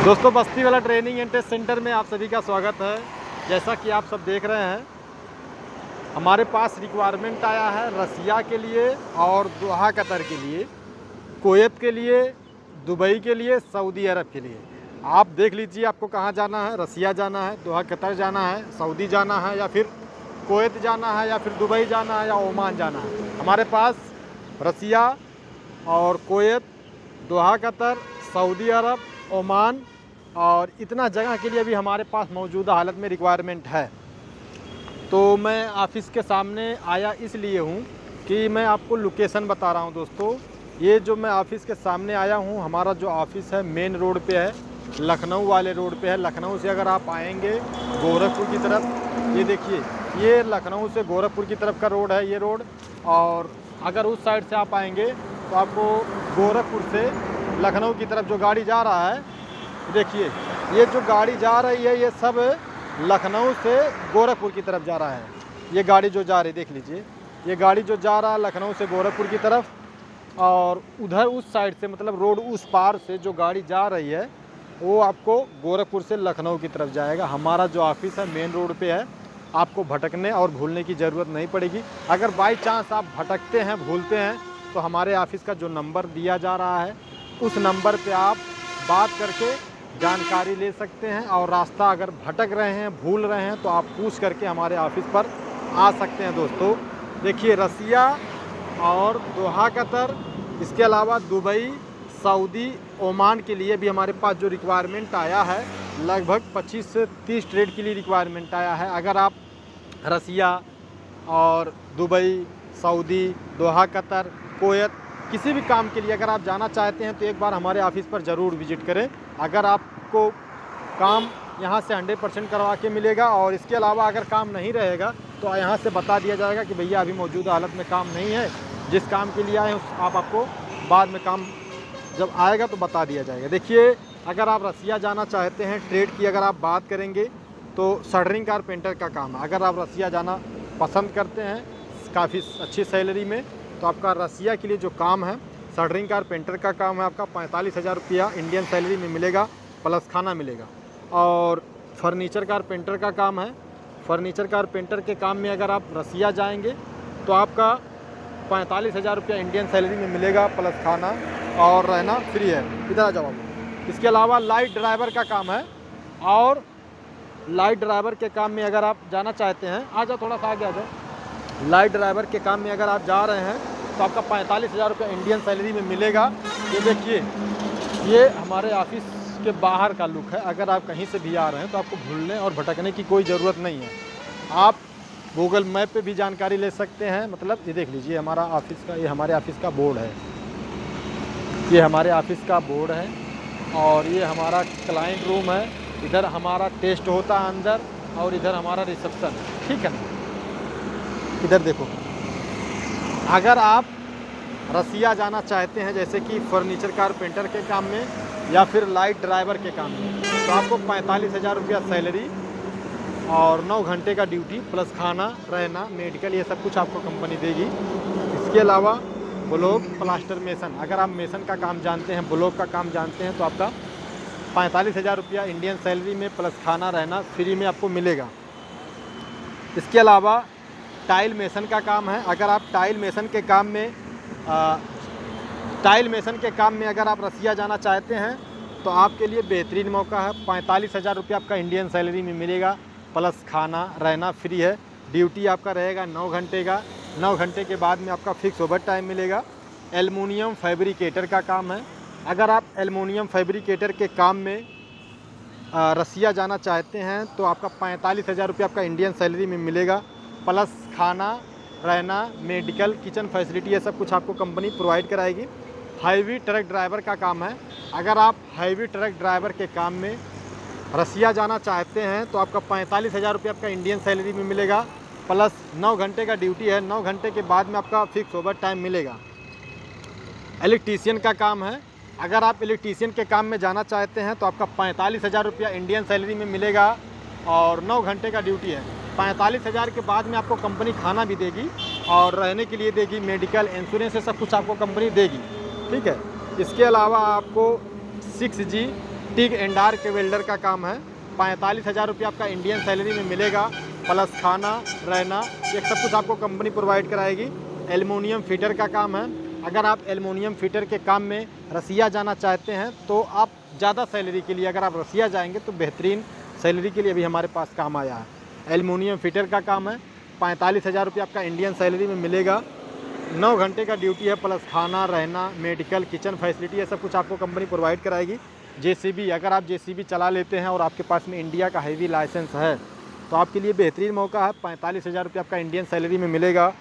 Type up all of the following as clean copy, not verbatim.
दोस्तों बस्ती वाला training and test centre में आप सभी का स्वागत है। जैसा कि आप सब देख रहे हैं, हमारे पास रिक्वायरमेंट आया है रसिया के लिए और दोहा कतर के लिए, कुवैत के लिए, दुबई के लिए, सऊदी अरब के लिए। आप देख लीजिए आपको कहाँ जाना है। रसिया जाना है, दोहा कतर जाना है, सऊदी जाना है, या फिर कुवैत जाना है, या फिर दुबई जाना है, या ओमान जाना है। हमारे पास रसिया और कुवैत, दोहा कतर, सऊदी अरब, ओमान और इतना जगह के लिए भी हमारे पास मौजूदा हालत में रिक्वायरमेंट है। तो मैं ऑफ़िस के सामने आया इसलिए हूँ कि मैं आपको लोकेशन बता रहा हूँ। दोस्तों ये जो मैं ऑफ़िस के सामने आया हूँ, हमारा जो ऑफ़िस है मेन रोड पे है, लखनऊ वाले रोड पे है। लखनऊ से अगर आप आएंगे गोरखपुर की तरफ, ये देखिए ये लखनऊ से गोरखपुर की तरफ का रोड है ये रोड। और अगर उस साइड से आप आएंगे तो आपको गोरखपुर से लखनऊ की तरफ जो गाड़ी जा रहा है, देखिए ये जो गाड़ी जा रही है ये सब लखनऊ से गोरखपुर की तरफ जा रहा है। ये गाड़ी जो जा रही है, देख लीजिए ये गाड़ी जो जा रहा है लखनऊ से गोरखपुर की तरफ, और उधर उस साइड से मतलब रोड उस पार से जो गाड़ी जा रही है वो आपको गोरखपुर से लखनऊ की तरफ जाएगा। हमारा जो ऑफिस है मेन रोड पे है, आपको भटकने और भूलने की ज़रूरत नहीं पड़ेगी। अगर बाई चांस आप भटकते हैं, भूलते हैं, तो हमारे ऑफिस का जो नंबर दिया जा रहा है उस नंबर पे आप बात करके जानकारी ले सकते हैं। और रास्ता अगर भटक रहे हैं, भूल रहे हैं, तो आप पूछ करके हमारे ऑफिस पर आ सकते हैं। दोस्तों देखिए रसिया और दोहा कतर, इसके अलावा दुबई, सऊदी, ओमान के लिए भी हमारे पास जो रिक्वायरमेंट आया है, लगभग 25 से 30 ट्रेड के लिए रिक्वायरमेंट आया है। अगर आप रसिया और Dubai, Saudi, Doha Qatar, Kuwait किसी भी काम के लिए अगर आप जाना चाहते हैं तो एक बार हमारे ऑफिस पर ज़रूर विज़िट करें। अगर आपको काम यहाँ से 100% करवा के मिलेगा, और इसके अलावा अगर काम नहीं रहेगा तो यहाँ से बता दिया जाएगा कि भैया अभी मौजूदा हालत में काम नहीं है, जिस काम के लिए आए हैं आपको बाद में काम जब आएगा तो बता दिया जाएगा। देखिए अगर आप रसिया जाना चाहते हैं, ट्रेड की अगर आप बात करेंगे तो शटरिंग कारपेंटर का काम है। अगर आप रसिया जाना पसंद करते हैं काफ़ी अच्छी सैलरी में, तो आपका रसिया के लिए जो काम है शटरिंग कारपेंटर का काम है, आपका 45,000 रुपया इंडियन सैलरी में मिलेगा, प्लस खाना मिलेगा। और फर्नीचर कारपेंटर का काम है। फर्नीचर कारपेंटर के काम में अगर आप रसिया जाएंगे तो आपका 45,000 रुपया इंडियन सैलरी में मिलेगा, प्लस खाना और रहना फ्री है। इधर आ जाओ। इसके अलावा लाइट ड्राइवर का काम है, और लाइट ड्राइवर के काम में अगर आप जाना चाहते हैं, आ जाओ थोड़ा सा आगे आ जाओ। लाइट ड्राइवर के काम में अगर आप जा रहे हैं तो आपका 45,000 रुपये इंडियन सैलरी में मिलेगा। ये देखिए ये हमारे ऑफिस के बाहर का लुक है। अगर आप कहीं से भी आ रहे हैं तो आपको भूलने और भटकने की कोई ज़रूरत नहीं है। आप गूगल मैप पे भी जानकारी ले सकते हैं। मतलब ये देख लीजिए हमारा ऑफिस का, ये हमारे ऑफिस का बोर्ड है, ये हमारे ऑफिस का बोर्ड है, और ये हमारा क्लाइंट रूम है। इधर हमारा टेस्ट होता है अंदर, और इधर हमारा रिसेप्शन है। ठीक है ना, इधर देखो। अगर आप रसिया जाना चाहते हैं जैसे कि फर्नीचर कारपेंटर के काम में या फिर लाइट ड्राइवर के काम में, तो आपको 45,000 रुपया सैलरी और 9 घंटे का ड्यूटी, प्लस खाना, रहना, मेडिकल, ये सब कुछ आपको कंपनी देगी। इसके अलावा ब्लॉक प्लास्टर मेसन, अगर आप मेसन का काम जानते हैं, ब्लॉक का काम जानते हैं, तो आपका 45,000 रुपया इंडियन सैलरी में प्लस खाना, रहना फ्री में आपको मिलेगा। इसके अलावा टाइल मेसन का काम है। अगर आप टाइल मेसन के काम में अगर आप रसिया जाना चाहते हैं तो आपके लिए बेहतरीन मौका है। 45,000 रुपया आपका इंडियन सैलरी में मिलेगा, प्लस खाना, रहना फ्री है। ड्यूटी आपका रहेगा 9 घंटे का। 9 घंटे के बाद में आपका फिक्स ओवर टाइम मिलेगा। एल्युमिनियम फैब्रिकेटर का काम है। अगर आप एल्युमिनियम फैब्रिकेटर के काम में रसिया जाना चाहते हैं तो आपका 45,000 रुपया आपका इंडियन सैलरी में मिलेगा, प्लस खाना, रहना, मेडिकल, किचन फैसिलिटी, ये सब कुछ आपको कंपनी प्रोवाइड कराएगी। हैवी ट्रक ड्राइवर का काम है। अगर आप हैवी ट्रक ड्राइवर के काम में रसिया जाना चाहते हैं तो आपका 45,000 रुपया आपका इंडियन सैलरी में मिलेगा, प्लस 9 घंटे का ड्यूटी है। 9 घंटे के बाद में आपका फिक्स ओवर टाइम मिलेगा। इलेक्ट्रीशियन का काम है। अगर आप इलेक्ट्रीशियन के काम में जाना चाहते हैं तो आपका 45,000 रुपया इंडियन सैलरी में मिलेगा, और 9 घंटे का ड्यूटी है। 45,000 के बाद में आपको कंपनी खाना भी देगी, और रहने के लिए देगी, मेडिकल, इंश्योरेंस, से सब कुछ आपको कंपनी देगी। ठीक है। इसके अलावा आपको 6G टिग एंड आर्क के वेल्डर का काम है। 45,000 रुपये आपका इंडियन सैलरी में मिलेगा, प्लस खाना रहना ये सब कुछ आपको कंपनी प्रोवाइड कराएगी। एल्युमिनियम फिटर का काम है। अगर आप एल्युमिनियम फिटर के काम में रसिया जाना चाहते हैं तो आप ज़्यादा सैलरी के लिए, अगर आप रसिया जाएंगे तो बेहतरीन सैलरी के लिए भी हमारे पास काम आया है। एल्युमिनियम फिटर का काम है। 45,000 रुपये आपका इंडियन सैलरी में मिलेगा। 9 घंटे का ड्यूटी है, प्लस खाना रहना, मेडिकल, किचन फैसिलिटी ये सब कुछ आपको कंपनी प्रोवाइड कराएगी। जेसीबी, अगर आप जेसीबी चला लेते हैं और आपके पास में इंडिया का हैवी लाइसेंस है तो आपके लिए बेहतरीन मौका है। 45,000 रुपये आपका इंडियन सैलरी में मिलेगा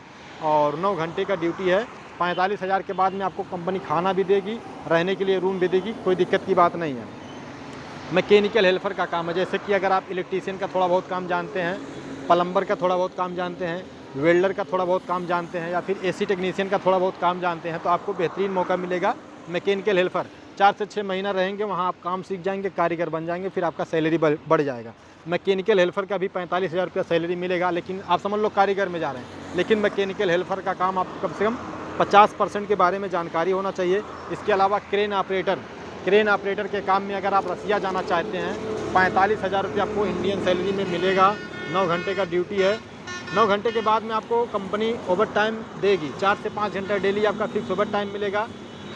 और 9 घंटे का ड्यूटी है। 45,000 के बाद में आपको कंपनी खाना भी देगी, रहने के लिए रूम भी देगी, कोई दिक्कत की बात नहीं है। मैकेनिकल हेल्पर का काम है, जैसे कि अगर आप इलेक्ट्रीशियन का थोड़ा बहुत काम जानते हैं, प्लम्बर का थोड़ा बहुत काम जानते हैं, वेल्डर का थोड़ा बहुत काम जानते हैं या फिर एसी टेक्नीशियन का थोड़ा बहुत काम जानते हैं तो आपको बेहतरीन मौका मिलेगा। मैकेनिकल हेल्पर 4 से 6 महीना रहेंगे, वहाँ आप काम सीख जाएंगे, कारीगर बन जाएंगे, फिर आपका सैलरी बढ़ जाएगा। मैकेनिकल हेल्पर का भी 45,000 रुपया सैलरी मिलेगा, लेकिन आप समझ लो कारीगर में जा रहे हैं। लेकिन मैकेनिकल हेल्पर का काम आपको कम से कम 50% के बारे में जानकारी होना चाहिए। इसके अलावा क्रेन ऑपरेटर के काम में अगर आप रसिया जाना चाहते हैं 45,000 रुपये आपको इंडियन सैलरी में मिलेगा। 9 घंटे का ड्यूटी है। 9 घंटे के बाद में आपको कंपनी ओवर टाइम देगी। 4 से 5 घंटा डेली आपका फिक्स ओवर टाइम मिलेगा।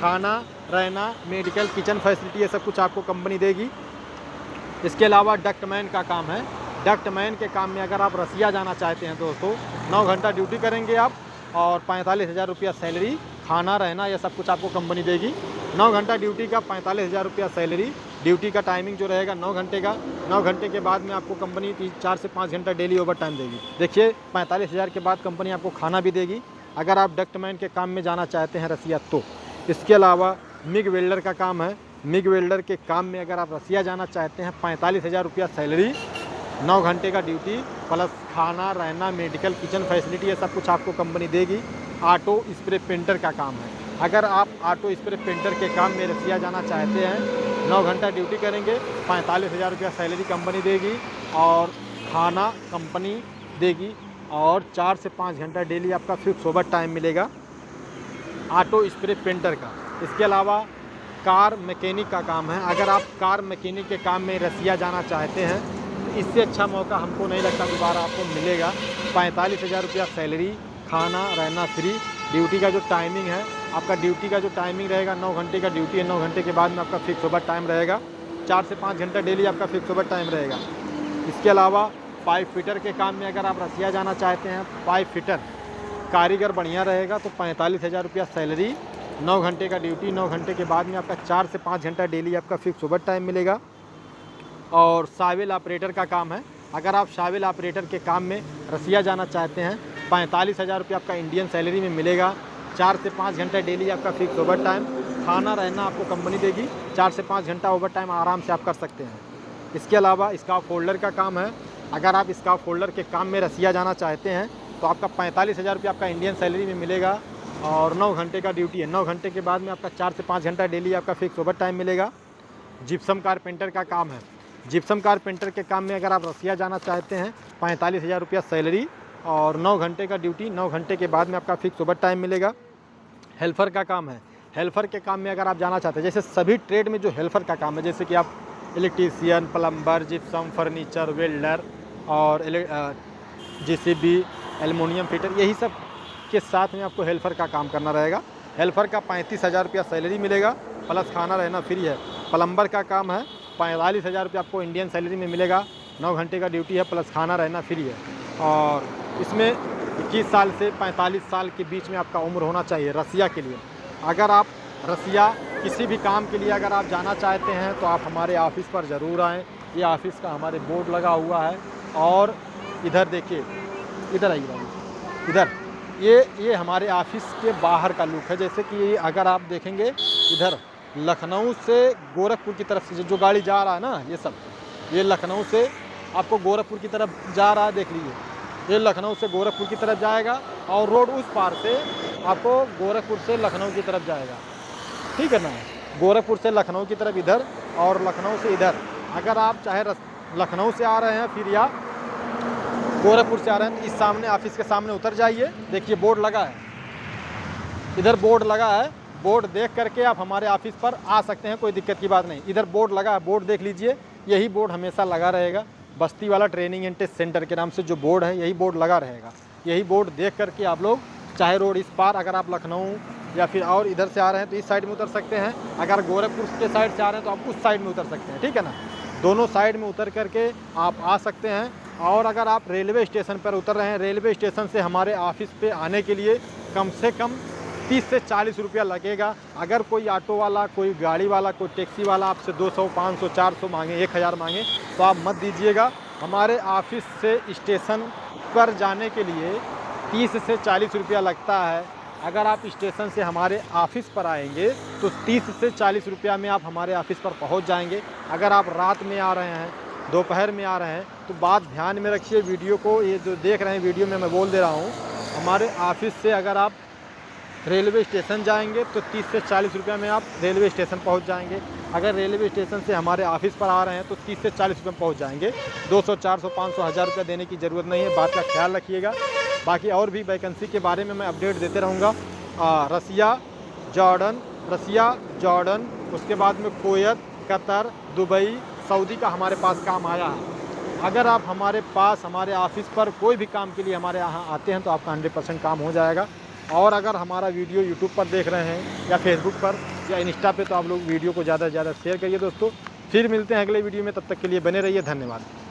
खाना रहना, मेडिकल, किचन फैसिलिटी ये सब कुछ आपको कंपनी देगी। इसके अलावा डक्टमैन का काम है। डक्टमैन के काम में अगर आप रसिया जाना चाहते हैं दोस्तों, 9 घंटा ड्यूटी करेंगे आप और 45,000 रुपया सैलरी, खाना रहना ये सब कुछ आपको कंपनी देगी। 9 घंटा ड्यूटी का 45,000 रुपया सैलरी। ड्यूटी का टाइमिंग जो रहेगा 9 घंटे का। 9 घंटे के बाद में आपको कंपनी 4 से 5 घंटा डेली ओवर टाइम देगी। देखिए 45,000 के बाद कंपनी आपको खाना भी देगी अगर आप डक्टमैन के काम में जाना चाहते हैं रसिया तो। इसके अलावा मिग वेल्डर का काम है। मिग वेल्डर के काम में अगर आप रसिया जाना चाहते हैं 45,000 रुपया सैलरी, 9 घंटे का ड्यूटी, प्लस खाना रहना, मेडिकल, किचन फैसिलिटी ये सब कुछ आपको कंपनी देगी। ऑटो स्प्रे पेंटर का काम है। अगर आप ऑटो स्प्रे पेंटर के काम में रसिया जाना चाहते हैं 9 घंटा ड्यूटी करेंगे, 45,000 रुपया सैलरी कंपनी देगी और खाना कंपनी देगी और 4 से 5 घंटा डेली आपका फिक्स ओवर टाइम मिलेगा ऑटो स्प्रे पेंटर का। इसके अलावा कार मैकेनिक का काम है। अगर आप कार मैकेनिक के काम में रसिया जाना चाहते हैं तो इससे अच्छा मौका हमको नहीं लगता दोबारा आपको मिलेगा। 45,000 रुपया सैलरी, खाना रहना फ्री। ड्यूटी का जो टाइमिंग है, आपका ड्यूटी का जो टाइमिंग रहेगा 9 घंटे का ड्यूटी है। 9 घंटे के बाद में आपका फिक्स ओवर टाइम रहेगा। 4 से 5 घंटा डेली आपका फिक्स ओवर टाइम रहेगा। इसके अलावा पाइप फिटर के काम में अगर आप रसिया जाना चाहते हैं, पाइप फिटर कारीगर बढ़िया रहेगा तो 45,000 रुपया सैलरी, 9 घंटे का ड्यूटी। 9 घंटे के बाद में आपका 4 से 5 घंटा डेली आपका फिक्स ओवर टाइम मिलेगा। और शावेल ऑपरेटर का काम है। अगर आप शावेल ऑपरेटर के काम में रसिया जाना चाहते हैं 45,000 रुपये आपका इंडियन सैलरी में मिलेगा। 4 से 5 घंटा डेली आपका फिक्स ओवर टाइम, खाना रहना आपको कंपनी देगी। 4 से 5 घंटा ओवर टाइम आराम से आप कर सकते हैं। इसके अलावा स्काफ होल्डर का काम है। अगर आप स्काफ होल्डर के काम में रसिया जाना चाहते हैं तो आपका 45,000 रुपये आपका इंडियन सैलरी में मिलेगा और 9 घंटे का ड्यूटी है। 9 घंटे के बाद में आपका 4 से 5 घंटा डेली आपका फिक्स ओवर टाइम मिलेगा। जिप्सम कारपेंटर का काम है। जिप्सम कारपेंटर के काम में अगर आप रसिया जाना चाहते हैं 45,000 रुपया सैलरी और 9 घंटे का ड्यूटी। 9 घंटे के बाद में आपका फिक्स ओवर टाइम मिलेगा। हेल्पर का काम है। हेल्पर के काम में अगर आप जाना चाहते हैं, जैसे सभी ट्रेड में जो हेल्पर का काम है, जैसे कि आप electrician, plumber, gypsum, furniture, welder और जेसीबी, एल्युमिनियम फिटर, यही सब के साथ में आपको हेल्पर का काम करना रहेगा। हेल्पर का 35,000 रुपया सैलरी मिलेगा, प्लस खाना रहना फ्री है। प्लम्बर का काम है 45,000 रुपया आपको इंडियन सैलरी में मिलेगा। 9 घंटे का ड्यूटी है, प्लस खाना रहना फ्री है। और इसमें 21 साल से 45 साल के बीच में आपका उम्र होना चाहिए रसिया के लिए। अगर आप रसिया किसी भी काम के लिए अगर आप जाना चाहते हैं तो आप हमारे ऑफिस पर ज़रूर आएँ। ये ऑफिस का हमारे बोर्ड लगा हुआ है और इधर देखिए, इधर आइए भाई, इधर ये हमारे ऑफिस के बाहर का लुक है। जैसे कि अगर आप देखेंगे इधर लखनऊ से गोरखपुर की तरफ से जो गाड़ी जा रहा है ना, ये लखनऊ से आपको गोरखपुर की तरफ जा रहा है, देख लीजिए। ये लखनऊ से गोरखपुर की तरफ जाएगा और रोड उस पार से आपको गोरखपुर से लखनऊ की तरफ जाएगा, ठीक है ना। गोरखपुर से लखनऊ की तरफ इधर और लखनऊ से इधर। अगर आप चाहे लखनऊ से आ रहे हैं फिर या गोरखपुर से आ रहे हैं तो इस सामने ऑफिस के सामने उतर जाइए। देखिए बोर्ड लगा है, इधर बोर्ड लगा है बोर्ड देख करके आप हमारे ऑफिस पर आ सकते हैं, कोई दिक्कत की बात नहीं। इधर बोर्ड लगा है, बोर्ड देख लीजिए, यही बोर्ड हमेशा लगा रहेगा। बस्ती वाला ट्रेनिंग एंड टेस्ट सेंटर के नाम से जो बोर्ड है, यही बोर्ड लगा रहेगा। यही बोर्ड देख करके आप लोग चाहे रोड इस पार, अगर आप लखनऊ या फिर और इधर से आ रहे हैं तो इस साइड में उतर सकते हैं, अगर गोरखपुर के साइड से आ रहे हैं तो आप उस साइड में उतर सकते हैं, ठीक है ना। दोनों साइड में उतर करके आप आ सकते हैं। और अगर आप रेलवे स्टेशन पर उतर रहे हैं, रेलवे स्टेशन से हमारे ऑफिस पे आने के लिए कम से कम 30 से 40 रुपया लगेगा। अगर कोई ऑटो वाला, कोई गाड़ी वाला, कोई टैक्सी वाला आपसे 200, 500, 400 मांगे, 1000 मांगे तो आप मत दीजिएगा। हमारे ऑफिस से स्टेशन पर जाने के लिए 30 से 40 रुपया लगता है। अगर आप स्टेशन से हमारे ऑफिस पर आएंगे तो 30 से 40 रुपया में आप हमारे ऑफिस पर पहुंच जाएंगे। अगर आप रात में आ रहे हैं, दोपहर में आ रहे हैं तो बात ध्यान में रखिए। वीडियो को ये जो देख रहे हैं, वीडियो में मैं बोल दे रहा हूँ, हमारे ऑफिस से अगर आप रेलवे स्टेशन जाएंगे तो 30 से 40 रुपये में आप रेलवे स्टेशन पहुंच जाएंगे। अगर रेलवे स्टेशन से हमारे ऑफिस पर आ रहे हैं तो 30 से 40 रुपये में पहुंच जाएंगे। 200, 400, 500, 1000 रुपया देने की ज़रूरत नहीं है, बात का ख्याल रखिएगा। बाकी और भी वैकेंसी के बारे में मैं अपडेट देते रहूँगा। रसिया, जॉर्डन, उसके बाद में कुवैत, कतर, दुबई, सऊदी का हमारे पास काम आया है। अगर आप हमारे पास, हमारे ऑफिस पर कोई भी काम के लिए हमारे यहाँ आते हैं तो आपका 100% काम हो जाएगा। और अगर हमारा वीडियो यूट्यूब पर देख रहे हैं या फेसबुक पर या इंस्टा पे तो आप लोग वीडियो को ज़्यादा से ज़्यादा शेयर करिए दोस्तों। फिर मिलते हैं अगले वीडियो में, तब तक के लिए बने रहिए। धन्यवाद।